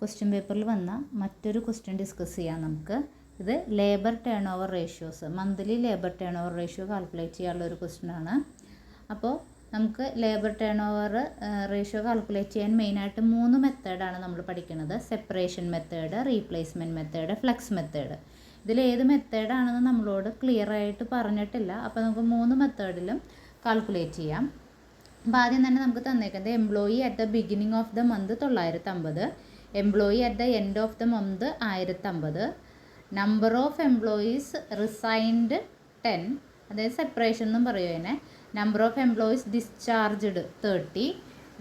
Question പേപ്പറിൽ വന്ന മറ്റൊരു ക്വസ്റ്റ്യൻ ഡിസ്കസ് ചെയ്യാം നമുക്ക്. ഇത് labour turn over ratios, monthly labour turn over ratio calculate ചെയ്യാനുള്ള ഒരു ക്വസ്റ്റ്യൻ ആണ്. അപ്പോൾ നമുക്ക് labour turn over ratio calculate ചെയ്യാൻ മെയിനായിട്ട് 3 മെത്തേഡാണ് നമ്മൾ പഠിക്കുന്നത്. Separation method, replacement method, flux method. ഇതിലേത് മെത്തേഡാണെന്ന് നമ്മളോട് ക്ലിയർ ആയിട്ട് പറഞ്ഞിട്ടില്ല. അപ്പോൾ നമുക്ക് 3 മെത്തേഡിലും കാൽക്കുലേറ്റ് ചെയ്യാം. അപ്പോൾ ആദ്യം തന്നെ നമുക്ക് തന്നേക്കുന്നത് employee at the beginning of the month 950, employee at the end of the month 1050, number of employees resigned 10, അതായത് സെപ്പറേഷൻ എന്നും പറയും അതിനെ. Number of employees discharged 30,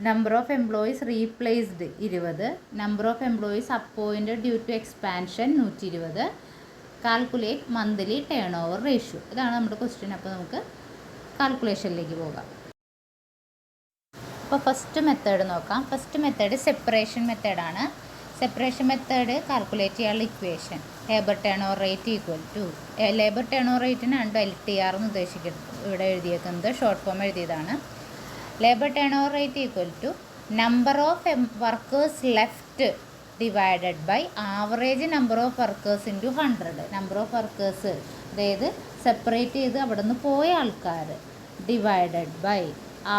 number of employees replaced 20, number of employees appointed due to expansion 120, calculate monthly turn over ratio. ഇതാണ് നമ്മുടെ question. അപ്പോൾ നമുക്ക് കാൽക്കുലേഷനിലേക്ക് പോകാം. അപ്പോൾ ഫസ്റ്റ് മെത്തേഡ് നോക്കാം. ഫസ്റ്റ് മെത്തേഡ് സെപ്പറേഷൻ മെത്തേഡാണ്. സെപ്പറേഷൻ മെത്തേഡ് കാൽക്കുലേറ്റ് ചെയ്യാനുള്ള equation labour turn over rate equal to, labour turn over റേറ്റിനാണ് LTR എന്ന് ഉദ്ദേശിക്കുന്നത്. ഇവിടെ എഴുതിയേക്കുന്നത് ഷോർട്ട് ഫോം എഴുതിയതാണ്. Labour turn over rate equal to number of workers left divided by average number of workers into 100. Number of workers, അതായത് separate ചെയ്ത് അവിടെ നിന്ന് പോയ ആൾക്കാർ, divided by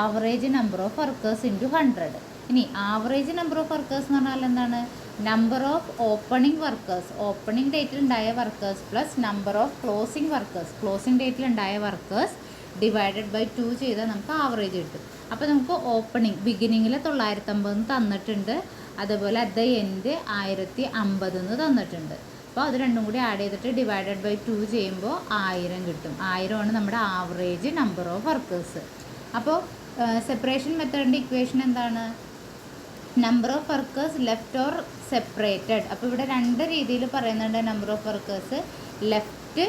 average number of workers into 100. ഇനി ആവറേജ് നമ്പർ ഓഫ് വർക്കേഴ്സ് എന്ന് പറഞ്ഞാൽ എന്താണ്? Number of opening workers, opening ഡേറ്റിൽ ഉണ്ടായ workers plus number of closing workers, closing ഡേറ്റിൽ ഉണ്ടായ വർക്കേഴ്സ് ഡിവൈഡഡ് ബൈ 2 ചെയ്താൽ നമുക്ക് ആവറേജ് കിട്ടും. അപ്പോൾ നമുക്ക് ഓപ്പണിംഗ് ബിഗിനിങ്ങിൽ 950 തന്നിട്ടുണ്ട്, അതുപോലെ അറ്റ് ദ എൻഡ് 1050 തന്നിട്ടുണ്ട്. അപ്പോൾ അത് രണ്ടും കൂടി ആഡ് ചെയ്തിട്ട് ഡിവൈഡഡ് ബൈ 2 ചെയ്യുമ്പോൾ 1000 കിട്ടും. 1000 നമ്മുടെ ആവറേജ് നമ്പർ ഓഫ് വർക്കേഴ്സ്. അപ്പോൾ സെപ്പറേഷൻ മെത്തേഡിൻ്റെ ഇക്വേഷൻ എന്താണ്? Number of workers left or separated. അപ്പോൾ ഇവിടെ 2 രീതിയിൽ പറയുന്നുണ്ട്. നമ്പർ ഓഫ് വർക്കേഴ്സ് ലെഫ്റ്റ്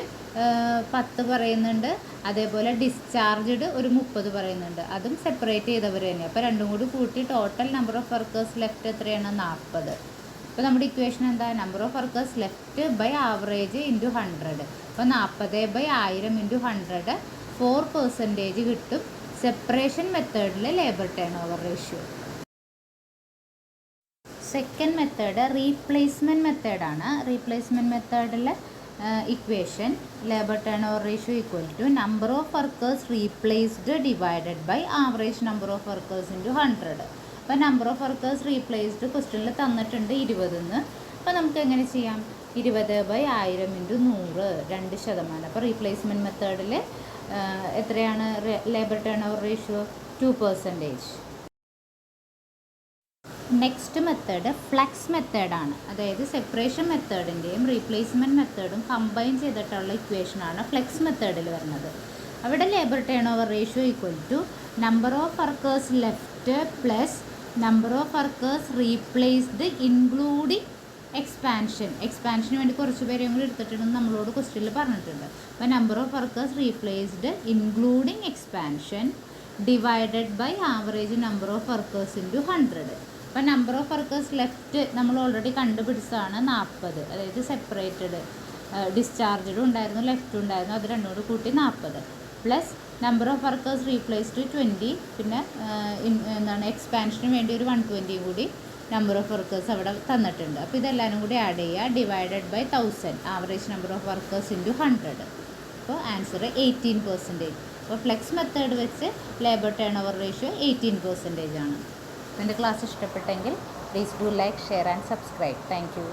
10 പറയുന്നുണ്ട്, അതേപോലെ ഡിസ്ചാർജ്ഡ് ഒരു 30 പറയുന്നുണ്ട്. അതും സെപ്പറേറ്റ് ചെയ്തവർ തന്നെ. അപ്പോൾ രണ്ടും കൂടി കൂട്ടി total number of workers left എത്രയാണ്? 40. അപ്പോൾ നമ്മുടെ ഇക്വേഷൻ എന്താ? Number of workers left by average into 100. അപ്പോൾ 40/1000 ഇൻറ്റു 100 4% കിട്ടും. സെപ്പറേഷൻ മെത്തേഡിൽ labour turn over ratio. Second method replacement മെത്തേഡാണ്. റീപ്ലേസ്മെൻറ്റ് മെത്തേഡിൽ equation labour turn over ratio equal to number of workers replaced divided by average number of workers into 100. അപ്പോൾ number of workers replaced ക്വസ്റ്റ്യനിൽ തന്നിട്ടുണ്ട് 20. അപ്പോൾ നമുക്ക് എങ്ങനെ ചെയ്യാം? 20/1000 ഇൻറ്റു 100, 2%. അപ്പോൾ റീപ്ലേസ്മെൻറ്റ് മെത്തേഡിൽ എത്രയാണ് labour turn over ratio? 2%. Next method flux മെത്തേഡാണ്. അതായത് സെപ്പറേഷൻ മെത്തേഡിൻ്റെയും റീപ്ലേസ്മെൻറ്റ് മെത്തേഡും കമ്പൈൻ ചെയ്തിട്ടുള്ള ഇക്വേഷനാണ് ഫ്ലെക്സ് മെത്തേഡിൽ വരുന്നത്. അവിടെ labour turn over ratio equal to number of workers left plus number of workers replaced including എക്സ്പാൻഷന് വേണ്ടി കുറച്ച് പേരെയും കൂടി എടുത്തിട്ടുണ്ടെന്ന് നമ്മളോട് ക്വസ്റ്റ്യനിൽ പറഞ്ഞിട്ടുണ്ട്. അപ്പോൾ number of workers replaced including expansion divided by average number of workers into 100. അപ്പോൾ നമ്പർ ഓഫ് വർക്കേഴ്സ് ലെഫ്റ്റ് നമ്മൾ ഓൾറെഡി കണ്ടുപിടിച്ചതാണ് 40, അതായത് സെപ്പറേറ്റഡ്, ഡിസ്ചാർജഡും ഉണ്ടായിരുന്നു ലെഫ്റ്റും ഉണ്ടായിരുന്നു, അത് രണ്ടും കൂടി കൂട്ടി 40 plus number of workers replaced 20, പിന്നെ എന്താണ് എക്സ്പാൻഷന് വേണ്ടി ഒരു 120 കൂടി നമ്പർ ഓഫ് വർക്കേഴ്സ് അവിടെ തന്നിട്ടുണ്ട്. അപ്പോൾ ഇതെല്ലാവരും കൂടി ആഡ് ചെയ്യുക, divided by 1000 average number of workers into 100. അപ്പോൾ ആൻസർ 18%. അപ്പോൾ ഫ്ലെക്സ് മെത്തേഡ് വെച്ച് ലേബർ ടേൺ ഓവർ റേഷ്യോ 18% ആണ്. എൻ്റെ ക്ലാസ് ഇഷ്ടപ്പെട്ടെങ്കിൽ please do like, share and subscribe. Thank U.